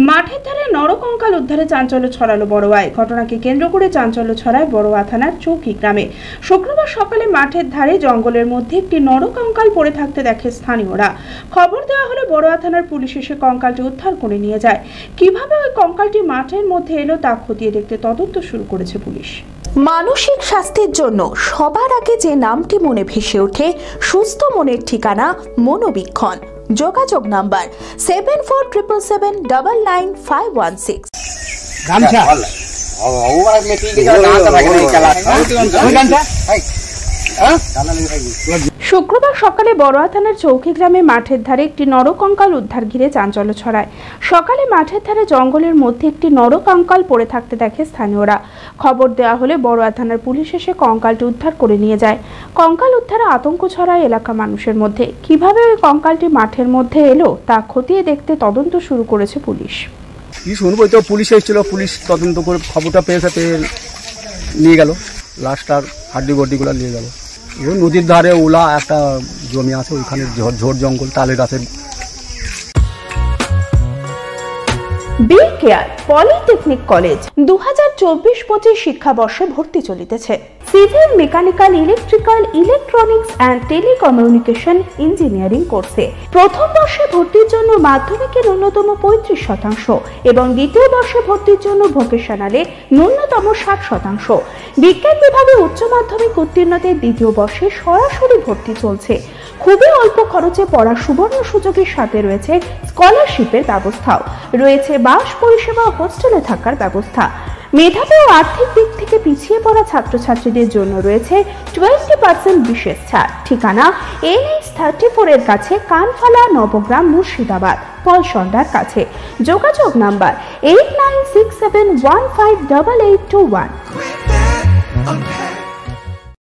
মাঠের ধারে নরকঙ্কাল উদ্ধারে চাঞ্চল্য ছড়ালো বড়োয়ায়। ঘটনাকে কেন্দ্র করে চাঞ্চল্য ছড়ায় বড়োয়া থানার চৌকি গ্রামে। শুক্রবার সকালে মাঠের ধারে জঙ্গলের মধ্যে একটি নরকঙ্কাল পড়ে থাকতে দেখে স্থানীয়রা। খবর দেওয়া হলে বড়োয়া থানার পুলিশ এসে কঙ্কালটি উদ্ধার করে নিয়ে যায়। কিভাবে ওই কঙ্কালটি মাঠের মধ্যে এলো তা খতিয়ে দেখতে তদন্ত শুরু করেছে পুলিশ। মানসিক স্বাস্থ্যের জন্য সবার আগে যে নামটি মনে ভেসে ওঠে, সুস্থ মনের ঠিকানা মনোবীক্ষণ। যোগাযোগ নাম্বার 7477799516। শুক্রবার সকালে বড়োয়া থানার চৌকি গ্রামে মাঠের ধারে একটি নরকঙ্কাল উদ্ধার ঘিরে চাঞ্চল্য ছড়ায়। সকালে মাঠের ধারে জঙ্গলের মধ্যে একটি নরকঙ্কাল পড়ে থাকতে দেখে স্থানীয়রা। খবর দেওয়া হলে বড়োয়া থানার পুলিশ এসে কঙ্কালটি উদ্ধার করে নিয়ে যায়। কঙ্কাল উদ্ধারে আতঙ্ক ছড়ায় এলাকা মানুষের মধ্যে। কিভাবে ওই কঙ্কালটি মাঠের মধ্যে এলো তা খতিয়ে দেখতে তদন্ত শুরু করেছে পুলিশ। কি শুনবো, তো পুলিশ এসেছিল, পুলিশ তদন্ত করে খবরটা পেয়ে নিয়ে গেল, লাশটার হাড্ডি বড্ডিগুলো নিয়ে গেল। নদীর ধারে ওলা একটা জমি আছে, ওইখানে ঝোড় জঙ্গল, তালের গাছের। বিকেআর পলিটেকনিক কলেজ 2024-25 শিক্ষাবর্ষে ভর্তি চলিতেছে। Civil, mechanical, electrical, electronics and telecommunication engineering কোর্সে প্রথম বর্ষে ভর্তির জন্য মাধ্যমিকের ন্যূনতম 35% এবং দ্বিতীয় বর্ষে ভর্তির জন্য ভোকেশনালে ন্যূনতম 60%। বিজ্ঞান বিভাগে উচ্চ মাধ্যমিক উত্তীর্ণদের দ্বিতীয় বর্ষে সরাসরি ভর্তি চলছে। খুবই অল্প খরচে পড়ার সুবর্ণ সুযোগের সাথে রয়েছে স্কলারশিপের ব্যবস্থাও। রয়েছে বাস পরিষেবা ও হোস্টেলে থাকার ব্যবস্থা। মেধাবী ও আর্থিক দিক থেকে পিছিয়ে পড়া ছাত্রছাত্রীদের জন্য রয়েছে 20% বিশেষ ছাড়। ঠিকানা NH34 এর কাছে, কানফালা, নবগ্রাম, মুর্শিদাবাদ, পলসন্ডার কাছে। যোগাযোগ নাম্বার 8967158821।